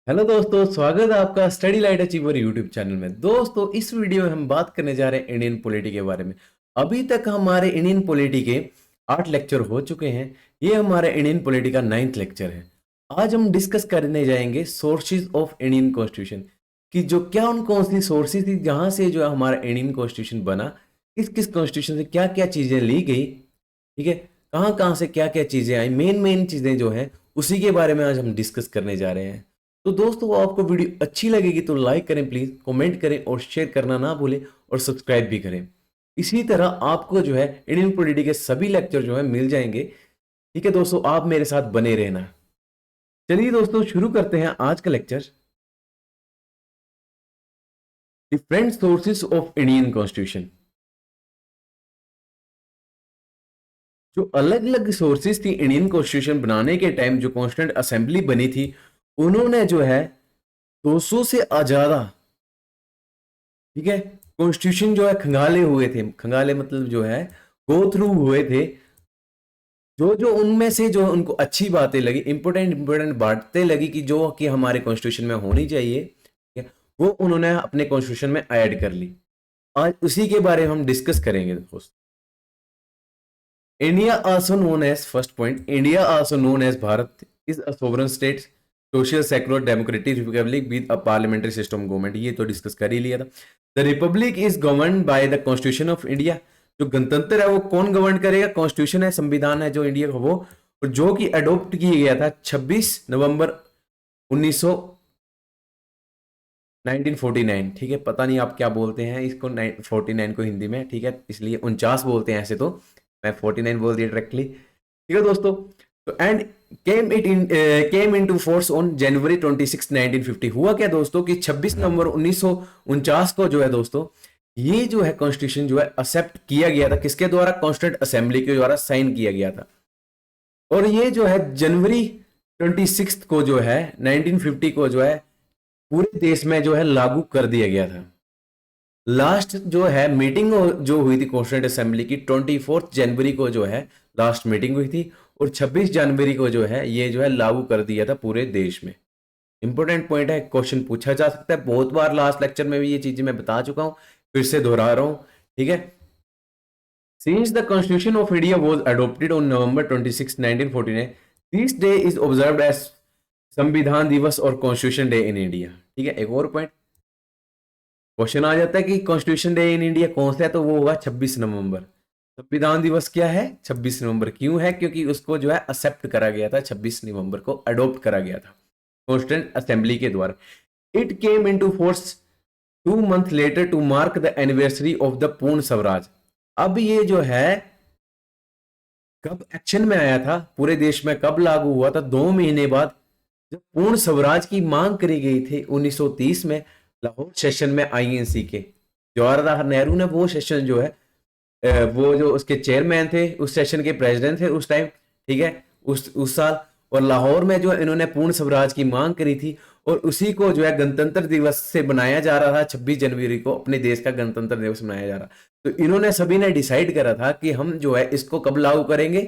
Hello दोस्तों, स्वागत है आपका study light achiever YouTube channel में। दोस्तों, इस वीडियो में हम बात करने जा रहे हैं इंडियन पॉलिटी के बारे में। अभी तक हमारे इंडियन पॉलिटी के 8 लेक्चर हो चुके हैं। ये हमारे इंडियन पॉलिटी का 9th लेक्चर है। आज हम डिस्कस करने जाएंगे सोर्सेज ऑफ इंडियन कॉन्स्टिट्यूशन कि जो क्या उन कौन सी सोर्सेज थी जहां से जो है हमारा इंडियन कॉन्स्टिट्यूशन बना, किस किस कॉन्स्टिट्यूशन से क्या क्या चीजें ली गई, ठीक है, कहाँ कहाँ से क्या क्या चीजें आई, मेन मेन चीजें जो है उसी के बारे में आज हम डिस्कस करने जा रहे हैं। तो दोस्तों, आपको वीडियो अच्छी लगेगी तो लाइक करें प्लीज, कमेंट करें और शेयर करना ना भूलें और सब्सक्राइब भी करें। इसी तरह आपको जो है इंडियन पॉलिटी के सभी लेक्चर जो है मिल जाएंगे। ठीक है दोस्तों, आप मेरे साथ बने रहना। चलिए दोस्तों, शुरू करते हैं आज का lecture. Different sources of Indian constitution. जो अलग अलग सोर्सेस थी इंडियन कॉन्स्टिट्यूशन बनाने के टाइम, जो कॉन्स्टिट्यूंट असेंबली बनी थी, उन्होंने जो है 200 से ज्यादा, ठीक है, कॉन्स्टिट्यूशन जो है खंगाले हुए थे। खंगाले मतलब जो है गो थ्रू हुए थे। जो जो उनमें से जो उनको अच्छी बातें लगी, इंपोर्टेंट इंपोर्टेंट बातें लगी कि जो कि हमारे कॉन्स्टिट्यूशन में होनी चाहिए, ठीक है, वो उन्होंने अपने कॉन्स्टिट्यूशन में ऐड कर ली। आज उसी के बारे में हम डिस्कस करेंगे दोस्त। India also known as, first point, India also known as Bharat is a sovereign state, social secular democratic republic with a parliamentary system government. ये तो डिस्कस कर ही लिया था। The republic is govern by the constitution of India. जो गणतंत्र है वो कौन गवर्न करेगा? कॉन्स्टिट्यूशन है, संविधान है जो इंडिया का, वो और जो कि अडोप्ट किया गया था 26 नवंबर 1900 1949। ठीक है, पता नहीं आप क्या बोलते हैं इसको, 49 को हिंदी में, ठीक है, इसलिए 49 बोलते हैं ऐसे तो, मैं 49 बोल दिया डायरेक्टली। ठीक है दोस्तों, तो and came into force on January 26 1950। हुआ क्या दोस्तों कि 26 नवंबर 1949 को जो है दोस्तों, ये जो है कॉन्स्टिट्यूशन जो है एक्सेप्ट किया गया था। किसके द्वारा? कॉन्स्टिट्यूंट असेंबली के द्वारा साइन किया गया था। और ये जो है जनवरी 26 को जो है 1950 को जो है पूरे देश में जो है लागू कर दिया गया था। लास्ट जो है मीटिंग जो हुई थी कॉन्स्टिट्यूंट असेंबली की 24 जनवरी को जो है लास्ट मीटिंग हुई थी, और 26 जनवरी को जो है ये जो है लागू कर दिया था पूरे देश में। इंपॉर्टेंट पॉइंट है, क्वेश्चन पूछा जा सकता है। बहुत बार लास्ट लेक्चर में भी ये चीजें मैं बता चुका हूं, फिर से दोहरा रहा हूं। ठीक है, since the constitution of India was adopted on November 26 1949, this day is observed as Samvidhan Diwas और कॉन्स्टिट्यूशन डे इन इंडिया। ठीक है, एक और पॉइंट क्वेश्चन आ जाता है कि कॉन्स्टिट्यूशन डे इन इंडिया कौन सा है, तो वो होगा 26 नवंबर। संविधान दिवस क्या है? 26 नवंबर। क्यों है? क्योंकि उसको जो है एक्सेप्ट करा गया था, 26 नवंबर को अडॉप्ट करा गया था कॉन्स्टिट्यूंट असेंबली के द्वारा। It came into force 2 month later to mark the anniversary of the Purna Swaraj. अब ये जो है कब एक्शन में आया था, पूरे देश में कब लागू हुआ था? 2 महीने बाद, जब पूर्ण स्वराज की मांग करी गई थी 1930 में लाहौर सेशन में आईएनसी के। जवाहरलाल नेहरू ने वो सेशन जो है, वो जो उसके चेयरमैन थे, उस सेशन के प्रेसिडेंट थे उस टाइम, ठीक है, उस साल। और लाहौर में जो है इन्होंने पूर्ण स्वराज की मांग करी थी, और उसी को जो है गणतंत्र दिवस से बनाया जा रहा था। 26 जनवरी को अपने देश का गणतंत्र दिवस मनाया जा रहा। तो इन्होंने सभी ने डिसाइड करा था कि हम जो है इसको कब लागू करेंगे?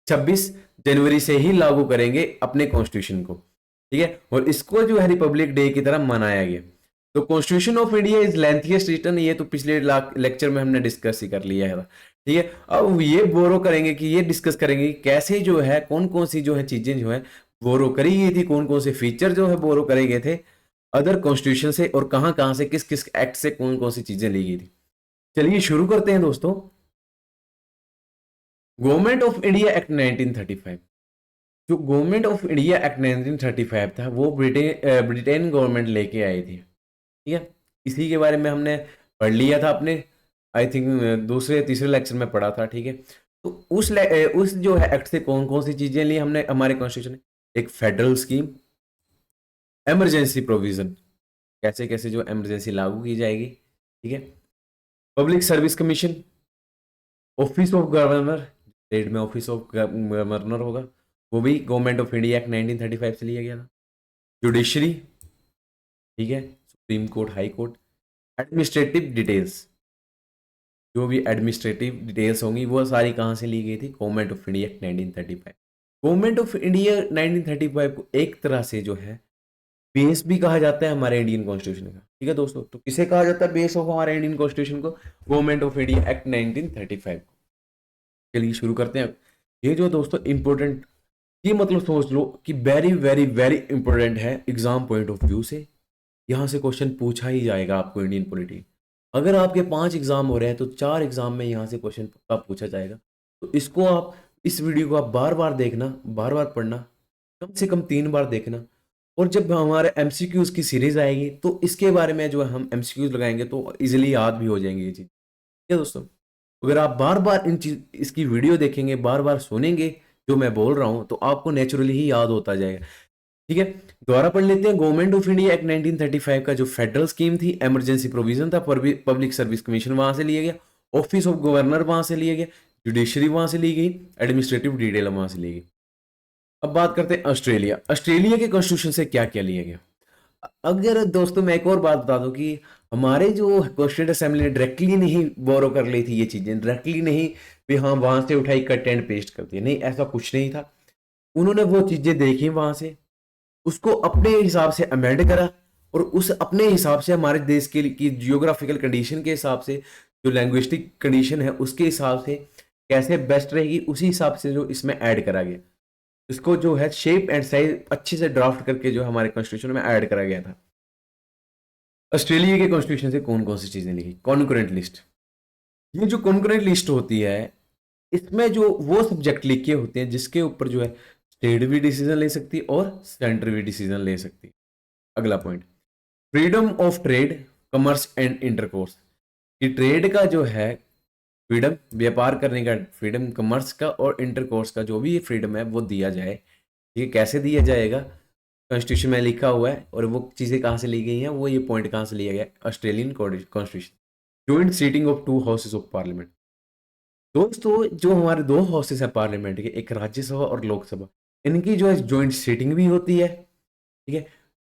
26 जनवरी से ही लागू करेंगे अपने कॉन्स्टिट्यूशन को। ठीक है, और इसको जो है रिपब्लिक डे की तरह मनाया गया। तो constitution of India is lengthiest written, ये तो पिछले लेक्चर में हमने डिस्कस ही कर लिया है। ठीक है, अब ये बोरो करेंगे कि ये डिस्कस करेंगे कि कैसे जो है कौन कौन सी जो है चीजें जो है बोरो करी गई थी, कौन कौन से फीचर जो है बोरो करे गए थे अदर कॉन्स्टिट्यूशन से, और कहां कहां से किस किस एक्ट से कौन कौन सी चीजें ली गई थी। चलिए शुरू करते हैं दोस्तों। Government of India act 1935। जो गवर्नमेंट ऑफ इंडिया एक्ट 1935 था वो ब्रिटेन गवर्नमेंट लेके आई थी। ठीक है, इसी के बारे में हमने पढ़ लिया था अपने, आई थिंक दूसरे तीसरे लेक्चर में पढ़ा था। ठीक है, तो उस जो है एक्ट से कौन कौन सी चीजें ली हमने हमारे कॉन्स्टिट्यूशन में? एक फेडरल स्कीम, इमरजेंसी प्रोविजन, कैसे कैसे जो इमरजेंसी लागू की जाएगी, ठीक है, public service commission, office of governor, state में ऑफिस ऑफ गवर्नर होगा, वो भी गवर्नमेंट ऑफ इंडिया एक्ट 1935 से लिया गया था। जुडिशरी, ठीक है, supreme court, high court. Administrative details, जो भी एडमिनिस्ट्रेटिव डिटेल्स होंगी वो सारी कहाँ से ली गई थी? Government of India act 1935। Government of India 1935 को एक तरह से जो है बेस भी कहा जाता है हमारे इंडियन कॉन्स्टिट्यूशन का। ठीक है दोस्तों, तो किसे कहा जाता है बेस ऑफ हमारे इंडियन कॉन्स्टिट्यूशन को? गवर्नमेंट ऑफ इंडिया एक्ट 1935 को। चलिए शुरू करते हैं। ये जो दोस्तों इंपॉर्टेंट, ये मतलब सोच लो कि वेरी वेरी वेरी इंपॉर्टेंट है एग्जाम पॉइंट ऑफ व्यू से। यहाँ से क्वेश्चन पूछा ही जाएगा आपको इंडियन पॉलिटी। अगर आपके 5 एग्जाम हो रहे हैं तो 4 एग्जाम में यहाँ से क्वेश्चन पक्का पूछा जाएगा। तो इसको आप, इस वीडियो को आप बार बार देखना, बार बार पढ़ना, कम से कम 3 बार देखना। और जब हमारे एमसीक्यूज की सीरीज आएगी तो इसके बारे में जो है हम एमसीक्यूज लगाएंगे तो इजीली याद भी हो जाएंगे ये चीज। ठीक है दोस्तों, अगर आप बार बार इन चीज इसकी वीडियो देखेंगे, बार बार सुनेंगे जो मैं बोल रहा हूं, तो आपको नेचुरली ही याद होता जाएगा। ठीक है, दोबारा पढ़ लेते हैं। गवर्नमेंट ऑफ इंडिया एक्ट 1935 का जो फेडरल स्कीम थी, इमरजेंसी प्रोविजन था, पब्लिक सर्विस कमीशन वहां से लिया गया, ऑफिस ऑफ गवर्नर वहां से लिया गया, जुडिशरी वहां से ली गई, एडमिनिस्ट्रेटिव डिटेल वहां से ली गई। अब बात करते हैं ऑस्ट्रेलिया। ऑस्ट्रेलिया के कॉन्स्टिट्यूशन से क्या क्या लिया गया। अगर दोस्तों मैं एक और बात बता दूं कि हमारे जो कॉन्स्टिट्यूंट असेंबली ने डायरेक्टली नहीं बोरो कर ली थी ये चीजें, डायरेक्टली नहीं भी हाँ वहां से उठाई कट एंड पेस्ट कर दिया, नहीं ऐसा कुछ नहीं था। उन्होंने वो चीजें देखी वहां से, उसको अपने हिसाब से अमेंड करा, और उस अपने हिसाब से हमारे देश के की जियोग्राफिकल कंडीशन के हिसाब से, जो लैंग्विस्टिक कंडीशन है उसके हिसाब से कैसे बेस्ट रहेगी, उसी हिसाब से जो इसमें ऐड करा गया। इसको जो है शेप एंड साइज अच्छे से ड्राफ्ट करके जो हमारे कॉन्स्टिट्यूशन में ऐड करा गया था। ऑस्ट्रेलिया के कॉन्स्टिट्यूशन से कौन कौन सी चीजें लिखी? Concurrent list. ये जो कॉन्करेंट लिस्ट होती है, इसमें जो वो सब्जेक्ट लिखे होते हैं जिसके ऊपर जो है स्टेट भी डिसीजन ले सकती है और सेंटर भी डिसीजन ले सकती है। अगला point, freedom of trade, commerce and intercourse. कि ट्रेड का जो है फ्रीडम, व्यापार करने का फ्रीडम, कॉमर्स का और इंटरकोर्स का जो भी फ्रीडम है वो दिया जाए। ये कैसे दिया जाएगा? कॉन्स्टिट्यूशन में लिखा हुआ है, और वो चीज़ें कहाँ से ली गई हैं, वो ये पॉइंट कहाँ से लिया गया? Australian constitution. Joint sitting of 2 houses of parliament. दोस्तों जो हमारे 2 हाउसेस हैं पार्लियामेंट के, एक राज्यसभा और लोकसभा, इनकी जो है जॉइंट सीटिंग भी होती है। ठीक है,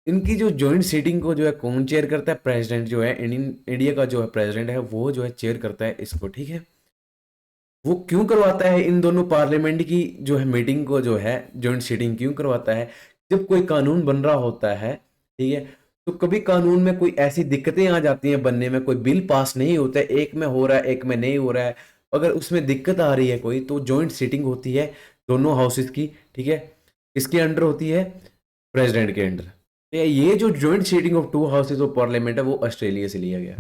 इनकी जो जॉइंट सीटिंग को जो है कौन चेयर करता है? प्रेसिडेंट जो है, इंडिया का जो है प्रेसिडेंट है वो जो है चेयर करता है इसको। ठीक है, वो क्यों करवाता है इन दोनों पार्लियामेंट की जो है मीटिंग को, जो है जॉइंट सीटिंग क्यों करवाता है? जब कोई कानून बन रहा होता है, ठीक है, तो कभी कानून में कोई ऐसी दिक्कतें आ जाती हैं बनने में, कोई बिल पास नहीं होता है, एक में हो रहा है एक में नहीं हो रहा है, अगर उसमें दिक्कत आ रही है कोई, तो जॉइंट सीटिंग होती है दोनों हाउसेस की। ठीक है, इसके अंडर होती है, प्रेसिडेंट के अंडर। तो ये जो joint sitting of 2 houses of parliament है वो ऑस्ट्रेलिया से लिया गया।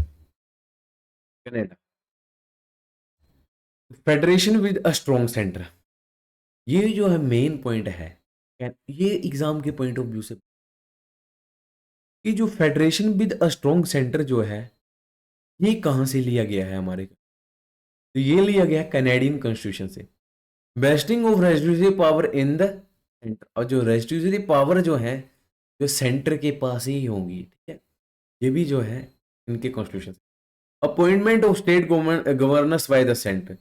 Canada, federation with a strong centre. ये जो है मेन पॉइंट है, ये एग्जाम के पॉइंट ऑफ व्यू से, कि जो federation with a strong centre जो है ये कहां से लिया गया है हमारे? तो ये लिया गया कनेडियन कॉन्स्टिट्यूशन से। Vesting of residuary power in the centre, और जो रेजिड्यूशरी पावर जो है जो सेंटर के पास ही होंगी। ठीक है, ये भी जो है इनके कॉन्स्टिट्यूशन से। Appointment of state governors by the centre.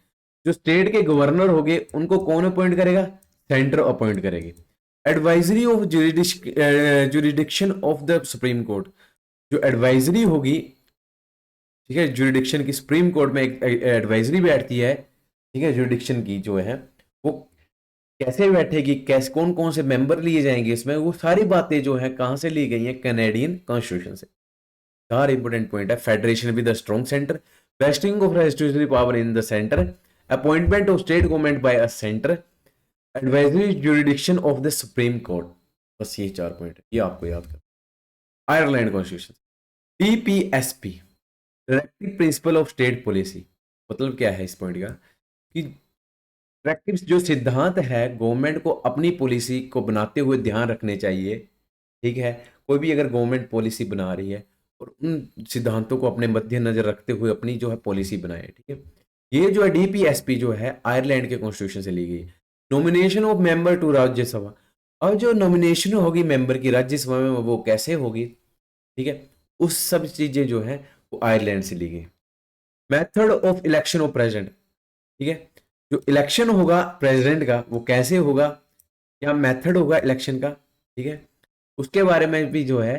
जो स्टेट के गवर्नर होंगे उनको कौन अपॉइंट करेगा? सेंटर अपॉइंट करेगी। Advisory of jurisdiction of the supreme court. जो एडवाइजरी होगी, ठीक है, जुरिडिक्शन की, सुप्रीम कोर्ट में एक एडवाइजरी बैठती है, ठीक है, जुरिडिक्शन की जो है वो कैसे बैठेगी, कैसे कौन कौन से मेंबर लिए जाएंगे इसमें, वो सारी बातें जो है कहां से ली गई हैं? कैनेडियन कॉन्स्टिट्यूशन से। चार इंपोर्टेंट पॉइंट है, federation with a strong centre, vesting of residuary power in the centre, appointment of state government by a centre, advisory jurisdiction of the supreme court. बस ये 4 पॉइंट है, ये आपको याद कर। Ireland constitution, DPSP, directive principle of state policy. मतलब क्या है इस पॉइंट का? कि डायरेक्टिव जो सिद्धांत है गवर्नमेंट को अपनी पॉलिसी को बनाते हुए ध्यान रखने चाहिए। ठीक है, कोई भी अगर गवर्नमेंट पॉलिसी बना रही है और उन सिद्धांतों को अपने मद्देनजर रखते हुए अपनी जो है पॉलिसी बनाए। ठीक है, ये जो है डीपीएसपी जो है आयरलैंड के कॉन्स्टिट्यूशन से ली गई। Nomination of member to Rajya Sabha, और जो नॉमिनेशन होगी मेंबर की राज्यसभा में वो कैसे होगी? ठीक है, उस सब चीजें जो है वो आयरलैंड से ली गई। Method of election of president. ठीक है, जो इलेक्शन होगा प्रेसिडेंट का वो कैसे होगा, क्या मेथड होगा इलेक्शन का, ठीक है, उसके बारे में भी जो है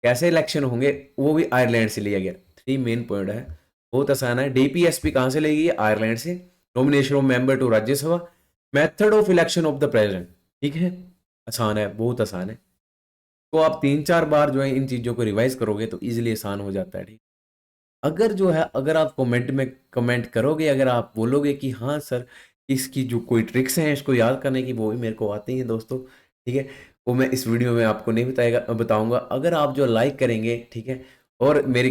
कैसे इलेक्शन होंगे वो भी आयरलैंड से लिया गया। 3 मेन पॉइंट है, बहुत आसान है। डीपीएसपी कहां से लेगी? आयरलैंड से। Nomination of member to Rajya Sabha, method of election of the president. ठीक है, आसान है, बहुत आसान है। तो आप 3-4 बार जो है इन चीज़ों को रिवाइज़ करोगे तो ईज़िली आसान हो जाता है, ठीक। अगर जो है अगर आप कमेंट में कमेंट करोगे, अगर आप बोलोगे कि हाँ सर, इसकी जो कोई ट्रिक्स हैं इसको याद करने की, वो भी मेरे को आती हैं दोस्तों, ठीक है? वो मैं इस वीडियो में आपको नहीं बताऊँगा। अगर आप जो लाइक करेंगे, ठीक है? और मेरी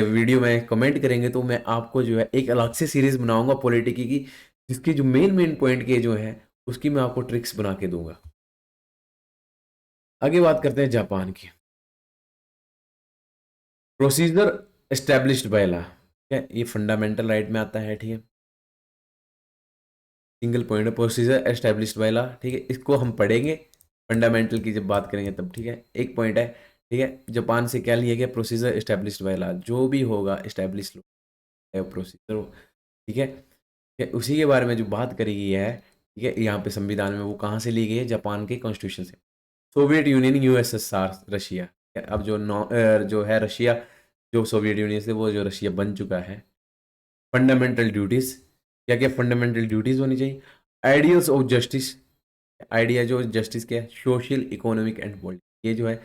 वीडियो में कमेंट करेंगे तो मैं आपको जो है एक अलग से सीरीज़ बनाऊँगा पॉलिटिकी की, जिसकी जो मेन पॉइंट के जो हैं, उसकी मैं आपको ट्रिक्स बना के दूँगा। आगे बात करते हैं जापान की। प्रोसीजर एस्टैब्लिश्ड बाय लॉ, ठीक है? ये फंडामेंटल राइट में आता है, ठीक है? सिंगल पॉइंट है प्रोसीजर एस्टैब्लिश्ड बाय लॉ, ठीक है? इसको हम पढ़ेंगे फंडामेंटल की जब बात करेंगे तब, ठीक है? एक पॉइंट है, ठीक है? जापान से क्या लिया गया? प्रोसीजर एस्टैब्लिश्ड बाय लॉ, जो भी होगा एस्टैब्लिश है प्रोसीजर, ठीक है? ठीक है, उसी के बारे में जो बात करी गई है, ठीक है? यहाँ पे संविधान में, वो कहाँ से ली गई है? जापान के कॉन्स्टिट्यूशन से। सोवियत यूनियन, यूएसएसआर, रशिया, ठीक है? अब जो है रशिया, जो सोवियत यूनियन से वो जो रशिया बन चुका है। फंडामेंटल ड्यूटीज, क्या क्या फंडामेंटल ड्यूटीज होनी चाहिए? आइडियल्स ऑफ जस्टिस, आइडिया जो जस्टिस के, सोशल, इकोनॉमिक एंड पॉलिटिक्स, ये जो है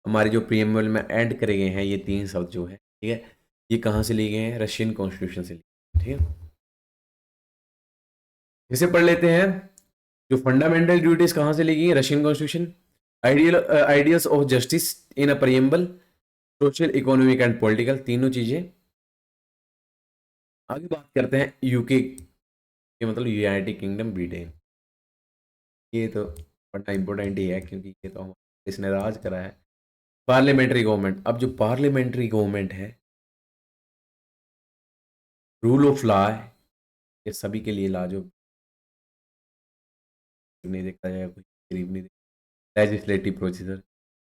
हमारे जो प्रीएम्बल में ऐड करे गए हैं, ये 3 शब्द जो है, ठीक है? ये कहाँ से लिए गए हैं? रशियन कॉन्स्टिट्यूशन से लिए, ठीक है? इसे पढ़ लेते हैं। जो फंडामेंटल ड्यूटीज कहाँ से ली गई? Russian constitution. Ideals of justice in a preamble, social, economic and political, तीनों चीजें। आगे बात करते हैं यूके के, मतलब यूनाइटेड किंगडम, ब्रिटेन। ये तो पढ़ना इंपॉर्टेंट ही है, क्योंकि ये तो इसने राज करा है। पार्लियामेंट्री गवर्नमेंट, अब जो पार्लियामेंट्री गवर्नमेंट है, रूल ऑफ लॉ है, ये सभी के लिए लाजो नहीं देखा जाएगा, कोई गरीब नहीं देखा। लेजिस्लेटिव प्रोसीजर,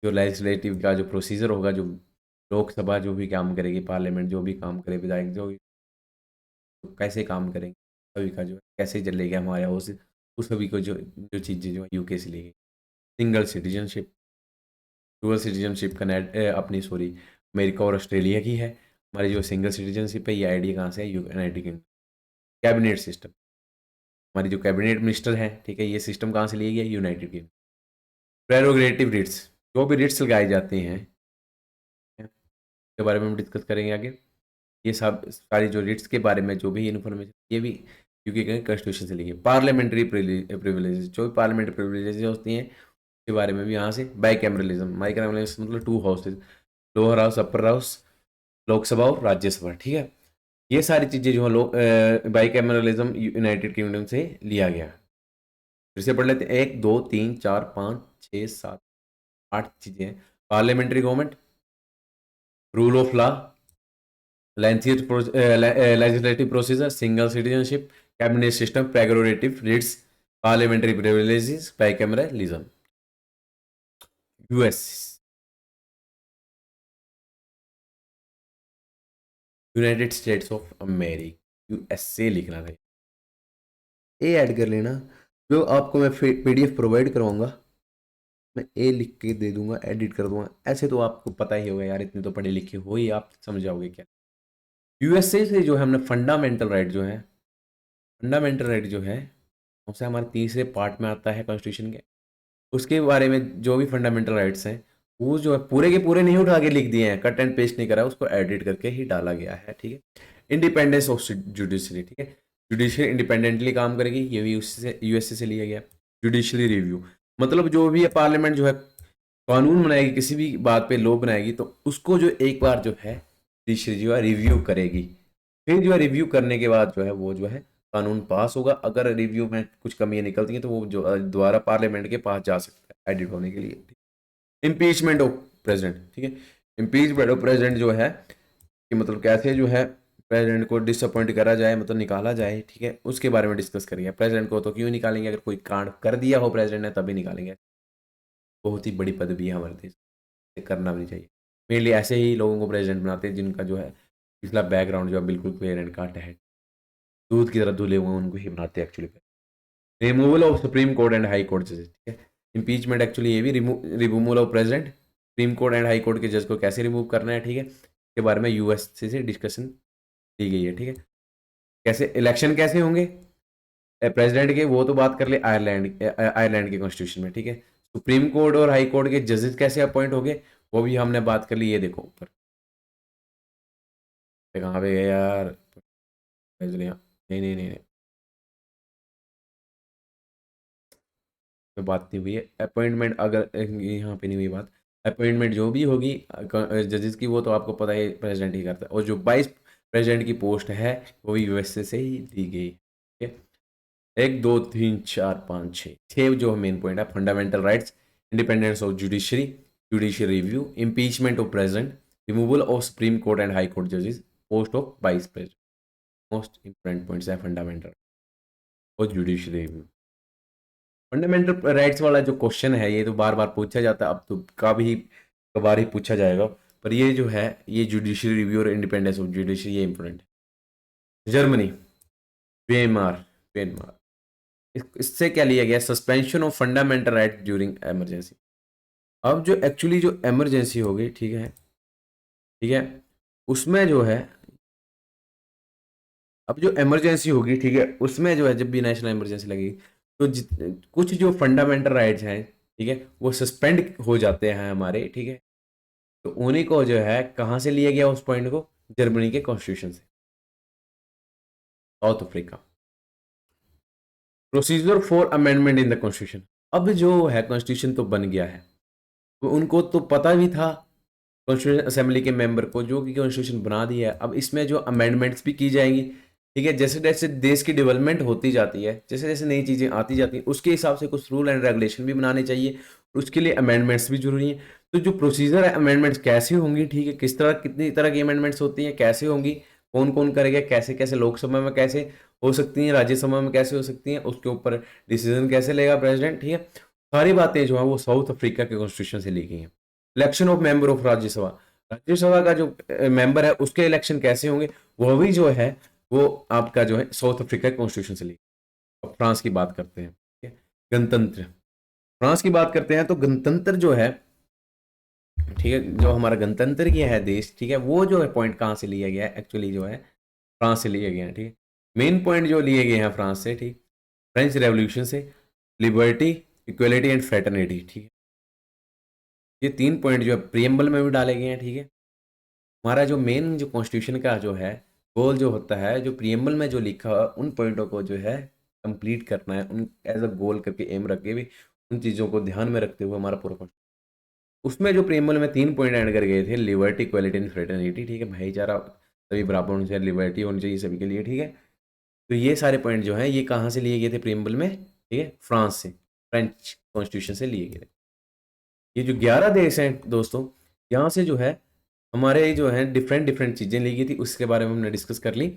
जो लेजिस्लेटिव का जो प्रोसीजर होगा, जो लोकसभा जो भी काम करेगी, पार्लियामेंट जो भी काम करे, विधायक जो भी कैसे काम करेंगे, सभी का जो है कैसे चलेगा हमारे हाउस, उस सभी को जो जो चीज़ें जो है यूके से लेगी। सिंगल सिटीजनशिप, डुअल सिटीजनशिप अपनी सॉरी, अमेरिका और ऑस्ट्रेलिया की है। हमारी जो सिंगल सिटीजनशिप है, ये आइडिया कहाँ से है? United kingdom. कैबिनेट सिस्टम, हमारी जो कैबिनेट मिनिस्टर है, ठीक है, ये सिस्टम कहाँ से लिया गया? United kingdom. प्रेरोगेटिव रिट्स, जो भी रिट्स लगाए जाते हैं, के बारे में हम डिस्कस करेंगे आगे। ये सब सारी जो रिट्स के बारे में जो भी इन्फॉर्मेशन, ये भी यूके के कॉन्स्टिट्यूशन से ली है। पार्लियामेंट्री प्रिविलेजेस, जो भी पार्लियामेंट्री प्रिविलेजेस होती हैं, के बारे में भी यहाँ से। बाइकैमरलिज्म, बाइकैमरलिज्म मतलब 2 houses, lower house, upper house, Lok Sabha और राज्यसभा, ठीक है? ये सारी चीज़ें जो है लोग, बाइकैमरलिज्म यूनाइटेड किंगडम से लिया गया। फिर से पढ़ लेते हैं, 1 2 3 4 5 6 7 8 चीज़ें हैं। Parliamentary government, rule of law, legislative procedure, single citizenship, cabinet system, prerogative writs, parliamentary privileges, bicameralism. US, United States of America, USA लिखना था, ए ऐड कर लेना। जो आपको मैं पीडीएफ प्रोवाइड करवाऊंगा, मैं ए लिख के दे दूंगा, एडिट कर दूंगा। ऐसे तो आपको पता ही होगा यार, इतने तो पढ़े लिखे हो ही, आप समझ जाओगे क्या। यूएसए से जो है हमने फंडामेंटल राइट जो है, फंडामेंटल राइट जो है उसे हमारे तीसरे पार्ट में आता है कॉन्स्टिट्यूशन के। उसके बारे में जो भी फंडामेंटल राइट्स हैं, वो जो है पूरे के पूरे नहीं उठा के लिख दिए हैं, कट एंड पेस्ट नहीं करा, उसको एडिट करके ही डाला गया है, ठीक है? इंडिपेंडेंस ऑफ जुडिशरी, ठीक है? जुडिशरी इंडिपेंडेंटली काम करेगी, ये भी उससे यूएसए से लिया गया। जुडिशरी रिव्यू, मतलब जो भी पार्लियामेंट जो है कानून बनाएगी, किसी भी बात पे लॉ बनाएगी, तो उसको जो एक बार जो है जुडिशरी जो है रिव्यू करेगी। फिर जो है रिव्यू करने के बाद जो है वो जो है कानून पास होगा। अगर रिव्यू में कुछ कमियां निकलती हैं तो वो जो दोबारा पार्लियामेंट के पास जा सकता है एडिट होने के लिए। इम्पीचमेंट ऑफ प्रेसिडेंट, ठीक है? इम्पीचमेंट ऑफ प्रेसिडेंट जो है कि मतलब कैसे जो है प्रेसिडेंट को डिसअपॉइंट करा जाए, मतलब निकाला जाए, ठीक है? उसके बारे में डिस्कस करेंगे। प्रेसिडेंट को तो क्यों निकालेंगे? अगर कोई कांड कर दिया हो प्रेसिडेंट ने तभी निकालेंगे। बहुत ही बड़ी पदवी है हमारे देश में, करना भी चाहिए। मेनली ऐसे ही लोगों को प्रेसिडेंट बनाते हैं जिनका जो है पिछला बैकग्राउंड जो है बिल्कुल क्लियर एंड कट है, दूध की तरह धुले हुए उनको ही बनाते हैं actually. Removal of supreme court and high court जजेस, ठीक है? इम्पीचमेंट एक्चुअली ये भी removal of president, supreme court and high court के जज को कैसे रिमूव करना है, ठीक है? इसके बारे में यूएस से डिस्कशन दी गई है, ठीक है? कैसे इलेक्शन कैसे होंगे प्रेसिडेंट के, वो तो बात कर ले आयरलैंड के कॉन्स्टिट्यूशन में, ठीक है? सुप्रीम कोर्ट और हाई कोर्ट के जजेस कैसे अपॉइंट हो गए वो भी हमने बात कर ली। ये देखो ऊपर कहाँ पे गए यार, भेज लिया। नहीं नहीं नहीं नहीं, तो बात नहीं हुई है अपॉइंटमेंट, अगर यहाँ पे नहीं हुई बात। अपॉइंटमेंट जो भी होगी जजेस की वो तो आपको पता है प्रेसिडेंट ही करता है, और जो वाइस प्रेसिडेंट की पोस्ट है वो भी यूएसए से ही दी गई। ठीक है, 1 2 3 4 5 6 जो मेन पॉइंट है, fundamental rights, independence of judiciary, judicial review, impeachment of president, removal of supreme court and high court जजेस, post of vice president. Most important points है फंडामेंटल और जुडिशियल रिव्यू। फंडामेंटल राइट्स वाला जो question है ये तो बार बार पूछा जाता है, अब तो कभी कभार ही पूछा जाएगा, पर ये जो है ये जुडिशियल रिव्यू और इंडिपेंडेंस ऑफ जुडिशरी ये इंपॉर्टेंट है। जर्मनी, वेमार, वेनमार, इससे क्या लिया गया, suspension of fundamental right during emergency. अब जो एक्चुअली जो इमरजेंसी होगी, ठीक है, उसमें जो है, अब जो इमरजेंसी होगी, ठीक है, उसमें जो है जब भी नेशनल इमरजेंसी लगेगी तो कुछ जो फंडामेंटल राइट्स हैं, ठीक है, वो सस्पेंड हो जाते हैं हमारे। ठीक है, तो उन्हीं को जो है कहाँ से लिया गया उस पॉइंट को, जर्मनी के कॉन्स्टिट्यूशन से। South Africa, procedure for amendment in the constitution. अब जो है कॉन्स्टिट्यूशन तो बन गया है, तो उनको तो पता भी था कॉन्स्टिट्यूशन असेंबली के मेंबर को जो कि कॉन्स्टिट्यूशन बना दिया है, अब इसमें जो अमेंडमेंट्स भी की जाएंगी। ठीक है, जैसे जैसे देश की डेवलपमेंट होती जाती है, जैसे जैसे नई चीज़ें आती जाती हैं, उसके हिसाब से कुछ रूल एंड रेगुलेशन भी बनाने चाहिए, उसके लिए अमेंडमेंट्स भी जरूरी हैं। तो जो प्रोसीजर है अमेंडमेंट्स कैसे होंगी, ठीक है, किस तरह कितनी तरह की अमेंडमेंट्स होती हैं, कैसे होंगी, कौन कौन करेगा, कैसे कैसे लोकसभा में कैसे हो सकती हैं, राज्यसभा में कैसे हो सकती हैं, उसके ऊपर डिसीजन कैसे लेगा प्रेसिडेंट। ठीक है, सारी बातें जो है वो साउथ अफ्रीका के कॉन्स्टिट्यूशन से ली गई हैं। Election of member of Rajya Sabha, Rajya Sabha का जो मेंबर है उसके इलेक्शन कैसे होंगे, वो भी जो है वो आपका जो है साउथ अफ्रीका कॉन्स्टिट्यूशन से ली। अब फ्रांस की बात करते हैं, ठीक है, गणतंत्र, फ्रांस की बात करते हैं तो गणतंत्र जो है, ठीक है, जो हमारा गणतंत्र की है देश, ठीक है, वो जो है पॉइंट कहाँ से लिया गया है, एक्चुअली जो है फ्रांस से लिए गए हैं। ठीक है, मेन पॉइंट जो लिए गए हैं फ्रांस से, ठीक, फ्रेंच रेवोल्यूशन से, लिबर्टी, इक्वलिटी एंड फ्रेटर्निटी। ठीक है, ये 3 पॉइंट जो है प्रियम्बल में भी डाले गए हैं। ठीक है, हमारा जो मेन जो कॉन्स्टिट्यूशन का जो है गोल जो होता है, जो प्रियम्बल में जो लिखा हुआ उन पॉइंटों को जो है कंप्लीट करना है, उन एज अ गोल करके एम रख के भी उन चीज़ों को ध्यान में रखते हुए हमारा पूरा उसमें जो प्रियम्बल में 3 पॉइंट ऐड कर गए थे, लिबर्टी, इक्वालिटी एंड फ्रेटर्निटी। ठीक है, भाईचारा, सभी बराबर होने चाहिए, लिबर्टी होनी चाहिए सभी के लिए। ठीक है, तो ये सारे पॉइंट जो हैं ये कहाँ से लिए गए थे प्रियम्बल में, ठीक है, फ्रांस से, फ्रेंच कॉन्स्टिट्यूशन से लिए गए थे। ये जो 11 देश हैं दोस्तों, यहाँ से जो है हमारे जो है डिफरेंट डिफरेंट चीज़ें ली गई थी, उसके बारे में हमने डिस्कस कर ली।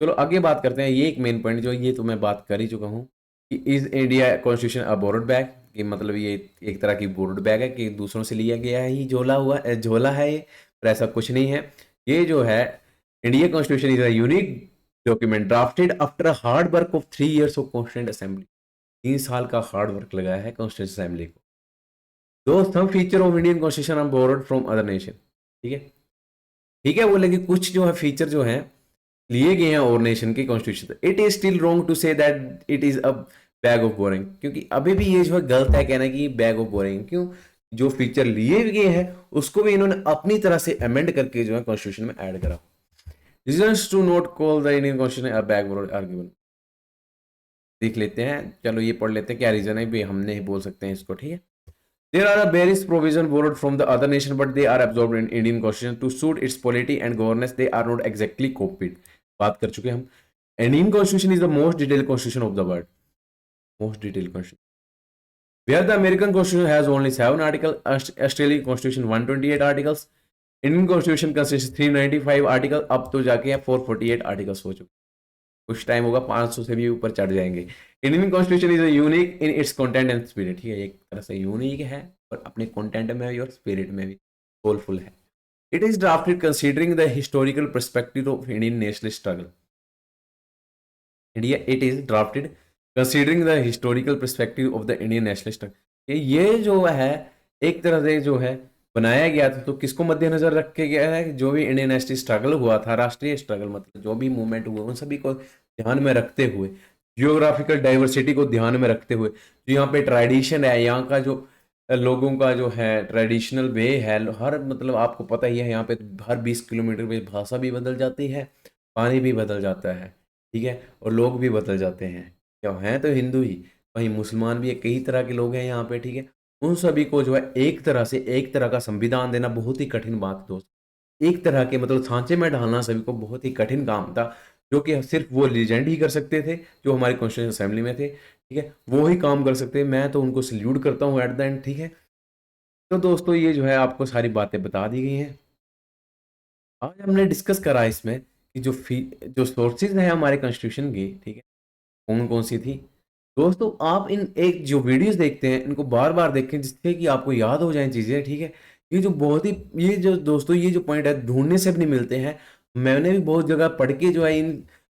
चलो आगे बात करते हैं। ये एक मेन पॉइंट जो ये तो मैं बात कर ही चुका हूँ कि is India constitution a board bag, कि मतलब ये एक तरह की बोर्ड बैग है कि दूसरों से लिया गया है, ही झोला है ये, पर ऐसा कुछ नहीं है। ये जो है India constitution is a unique document drafted after hard work of 3 years of constituent assembly. 3 साल का हार्ड वर्क लगाया है कॉन्स्टिट्यूंट असेंबली को। दो some feature of Indian constitution are borrowed from other nation. ठीक है, ठीक है, बोले कि कुछ जो है फीचर जो है लिए गए हैं और नेशन के कॉन्स्टिट्यूशन से। It is still wrong to say that it is a bag of boring, क्योंकि अभी भी ये जो है गलत है कहना कि बैग ऑफ बोरिंग। क्यों, जो फीचर लिए गए हैं उसको भी इन्होंने अपनी तरह से अमेंड करके जो है कॉन्स्टिट्यूशन में ऐड करा। Reasons to not call the Indian constitution a bag boring are given. देख लेते हैं, चलो ये पढ़ लेते हैं क्या रीजन है भी, हमने ही बोल सकते हैं इसको। ठीक है, there are a various provisions borrowed from the other nation, but they are absorbed in Indian constitution to suit its polity and governance. They are not exactly copied. बात कर चुके हम। Indian constitution is the most detailed constitution of the world. Most detailed constitution. Where the American constitution has only 7 articles, Australian constitution 128 articles, Indian constitution consists 395 articles, अब तो जाके 448 articles हो चुके। कुछ टाइम होगा 500 से भी ऊपर चढ़ जाएंगे। Indian constitution is unique in its content and spirit. ठीक है, एक तरह से यूनिक है और अपने कंटेंट में भी और स्पिरिट में भी सोलफुल है। It is drafted considering the historical perspective of Indian national struggle. India, it is drafted considering the historical perspective of the Indian national struggle. ये जो है एक तरह से जो है बनाया गया था, तो किसको मद्देनजर रख के गया है, जो भी इंडियन नेशनल स्ट्रगल हुआ था, राष्ट्रीय स्ट्रगल मतलब जो भी मूवमेंट हुए उन सभी को ध्यान में रखते हुए जियोग्राफिकल डाइवर्सिटी को ध्यान में रखते हुए, जो यहाँ पे ट्रेडिशन है, यहाँ का जो लोगों का जो है ट्रेडिशनल वे है, हर मतलब आपको पता ही है यहाँ पे हर 20 किलोमीटर पे भाषा भी बदल जाती है, पानी भी बदल जाता है, ठीक है, और लोग भी बदल जाते हैं। क्या हैं तो हिंदू ही, वहीं मुसलमान भी है, कई तरह के लोग हैं यहाँ पे, ठीक है। उन सभी को जो है एक तरह से एक तरह का संविधान देना बहुत ही कठिन बात दोस्त, एक तरह के मतलब सांचे में डालना सभी को बहुत ही कठिन काम था, जो कि सिर्फ वो लीजेंड ही कर सकते थे जो हमारी कॉन्स्टिट्यूशन असेंबली में थे, ठीक है, वो ही काम कर सकते हैं। मैं तो उनको सल्यूट करता हूँ एट द एंड, ठीक है। तो दोस्तों ये जो है आपको सारी बातें बता दी गई हैं। आज हमने डिस्कस करा इसमें कि जो सोर्सेज हैं हमारे कॉन्स्टिट्यूशन की, ठीक है, कौन कौन सी थी। दोस्तों आप इन एक जो वीडियोस देखते हैं इनको बार बार देखें, जिससे कि आपको याद हो जाए चीज़ें, ठीक है। ये जो बहुत ही ये जो दोस्तों ये जो पॉइंट है ढूंढने से भी नहीं मिलते हैं। मैंने भी बहुत जगह पढ़ के जो है इन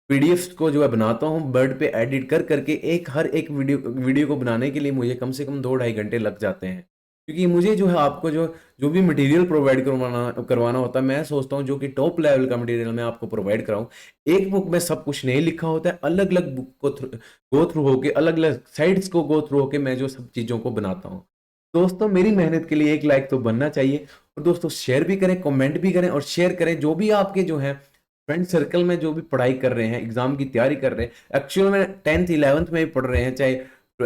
पीडीएफ्स को जो है बनाता हूँ, वर्ड पे एडिट कर करके एक हर एक वीडियो वीडियो को बनाने के लिए मुझे कम से कम 2-2.5 घंटे लग जाते हैं, क्योंकि मुझे जो है आपको जो जो भी मटेरियल प्रोवाइड करवाना करवाना होता है, मैं सोचता हूँ जो कि टॉप लेवल का मटेरियल मैं आपको प्रोवाइड कराऊँ। एक बुक में सब कुछ नहीं लिखा होता है, अलग अलग बुक को गो थ्रू होके, अलग अलग साइट्स को गो थ्रू होके मैं जो सब चीज़ों को बनाता हूँ। दोस्तों मेरी मेहनत के लिए एक लाइक तो बनना चाहिए, और दोस्तों शेयर भी करें, कमेंट भी करें और शेयर करें। जो भी आपके जो है फ्रेंड सर्कल में जो भी पढ़ाई कर रहे हैं, एग्जाम की तैयारी कर रहे हैं, एक्चुअल में 10th 11th में भी पढ़ रहे हैं, चाहे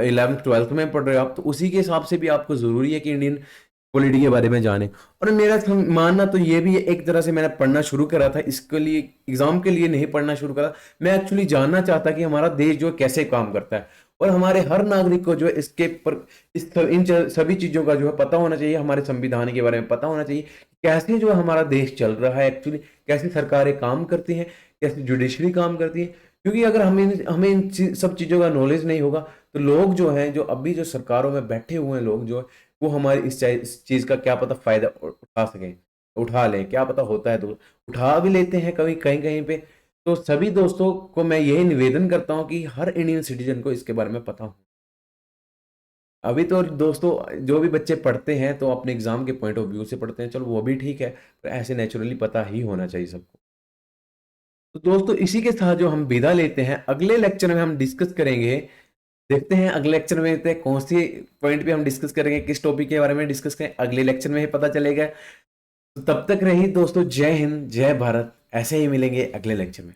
11th 12th में पढ़ रहे हो आप, तो उसी के हिसाब से भी आपको ज़रूरी है कि इंडियन पॉलिटी के बारे में जाने। और मेरा मानना तो ये भी है, एक तरह से मैंने पढ़ना शुरू करा था इसके लिए, एग्जाम के लिए नहीं पढ़ना शुरू करा। मैं एक्चुअली जानना चाहता कि हमारा देश जो है कैसे काम करता है, और हमारे हर नागरिक को जो है इसके पर सभी चीज़ों का जो है पता होना चाहिए, हमारे संविधान के बारे में पता होना चाहिए, कैसे जो है हमारा देश चल रहा है एक्चुअली, कैसे सरकारें काम करती हैं, कैसे जुडिशरी काम करती है। क्योंकि अगर हमें सब चीज़ों का नॉलेज नहीं होगा, तो लोग जो हैं, जो अभी जो सरकारों में बैठे हुए हैं लोग जो है, वो हमारी इस चीज़ का क्या पता फ़ायदा उठा सकें, उठा लें, क्या पता होता है तो उठा भी लेते हैं कभी कहीं कहीं पे। तो सभी दोस्तों को मैं यही निवेदन करता हूँ कि हर इंडियन सिटीजन को इसके बारे में पता हो। अभी तो दोस्तों जो भी बच्चे पढ़ते हैं तो अपने एग्जाम के पॉइंट ऑफ व्यू से पढ़ते हैं, चलो वो भी ठीक है, पर ऐसे नेचुरली पता ही होना चाहिए सबको। तो दोस्तों इसी के साथ जो हम विदा लेते हैं, अगले लेक्चर में हम डिस्कस करेंगे, देखते हैं अगले लेक्चर में देखते हैं कौन सी पॉइंट पे हम डिस्कस करेंगे, किस टॉपिक के बारे में डिस्कस करें, अगले लेक्चर में ही पता चलेगा। तो तब तक रही दोस्तों, जय हिंद जय भारत, ऐसे ही मिलेंगे अगले लेक्चर में।